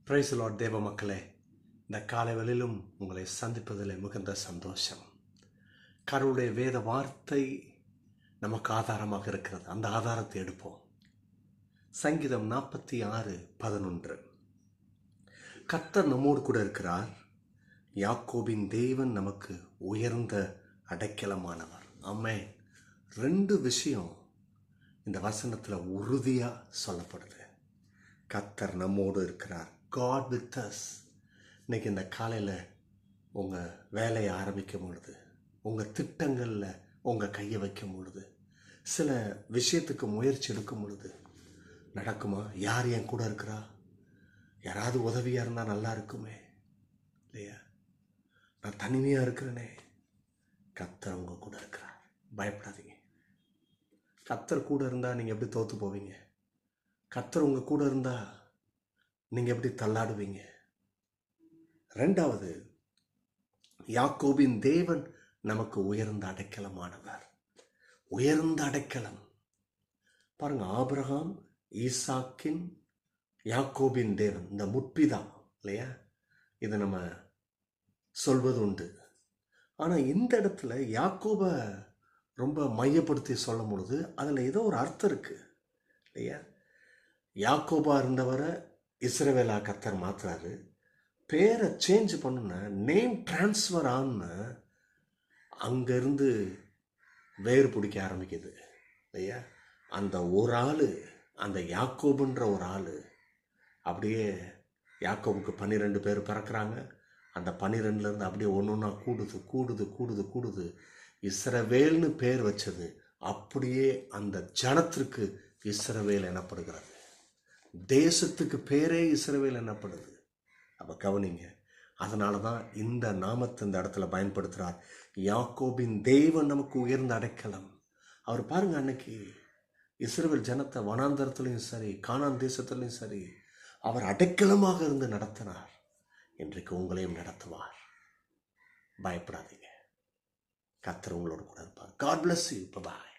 Price Lord தேவ மக்களே, இந்த காலை வேளையிலும் உங்களை சந்திப்பதில் மிகுந்த சந்தோஷம். கடவுளுடைய வேத வார்த்தை நமக்கு ஆதாரமாக இருக்கிறது. அந்த ஆதாரத்தை எடுப்போம். சங்கீதம் 46:11. கர்த்தர் நம்மோடு கூட இருக்கிறார். யாக்கோபின் தேவன் நமக்கு உயர்ந்த அடைக்கலமானவர். ஆமென். 2 விஷயம் இந்த வசனத்தில் உறுதியாக சொல்லப்படுது. கர்த்தர் நம்மோடு இருக்கிறார். God with us. இன்னைக்கு இந்த காலையில் உங்கள் வேலையை ஆரம்பிக்கும் பொழுது, உங்கள் திட்டங்களில் உங்கள் கையை வைக்கும் பொழுது, சில விஷயத்துக்கு முயற்சி எடுக்கும் பொழுது நடக்குமா? யார் என் கூட இருக்கிறா? யாராவது உதவியாக இருந்தால் நல்லா இருக்குமே இல்லையா? நான் தனிமையாக இருக்கிறேனே. கர்த்தர் உங்கள் கூட இருக்கிறார். பயப்படாதீங்க. கர்த்தர் கூட இருந்தால் நீங்கள் எப்படி தோற்று போவீங்க? கர்த்தர் உங்கள் கூட இருந்தால் நீங்கள் எப்படி தள்ளாடுவீங்க? 2வது, யாக்கோபின் தேவன் நமக்கு உயர்ந்த அடைக்கலமானவர். உயர்ந்த அடைக்கலம் பாருங்க. ஆபிரகாம், ஈசாக்கின், யாக்கோபின் தேவன், இந்த முற்பிதா இல்லையா? இதை நம்ம சொல்வது உண்டு. ஆனால் இந்த இடத்துல யாக்கோபை ரொம்ப மையப்படுத்தி சொல்லும் பொழுது அதில் ஏதோ ஒரு அர்த்தம் இருக்கு இல்லையா? யாக்கோபா இருந்தவரை இஸ்ரவேலா கர்த்தர் மாத்துறாரு. பேரை சேஞ்ச் பண்ணுன, நேம் டிரான்ஸ்ஃபர் ஆன, அங்கேருந்து வேறு பிடிக்க ஆரம்பிக்குது இல்லையா? அந்த ஒரு ஆள், அந்த யாக்கோபுன்ற ஒரு ஆள், அப்படியே யாக்கோபுக்கு 12 பேர் பிறக்கிறாங்க. அந்த 12லேருந்து அப்படியே ஒன்று ஒன்றா கூடுது கூடுது கூடுது கூடுது. இஸ்ரவேல்னு பேர் வச்சது அப்படியே அந்த ஜனத்திற்கு இஸ்ரவேல் எனப்படுகிறது. தேசத்துக்கு பேரே இஸ்ரவேல் எனப்படுது. அப்போ கவனிங்க. அதனால தான் இந்த நாமத்தை இந்த இடத்துல பயன்படுத்துகிறார். யாக்கோபின் தேவன் நமக்கு உயர்ந்த அடைக்கலம். அவர் பாருங்க, அன்னைக்கு இஸ்ரவேல் ஜனத்தை வனாந்தரத்துலையும் சரி, கானான் தேசத்துலையும் சரி, அவர் அடைக்கலமாக இருந்து நடத்தினார். இன்றைக்கு உங்களையும் நடத்துவார். பயப்படாதீங்க. கர்த்தர் உங்களோடு கூட இருப்பார். God bless you. Bye bye.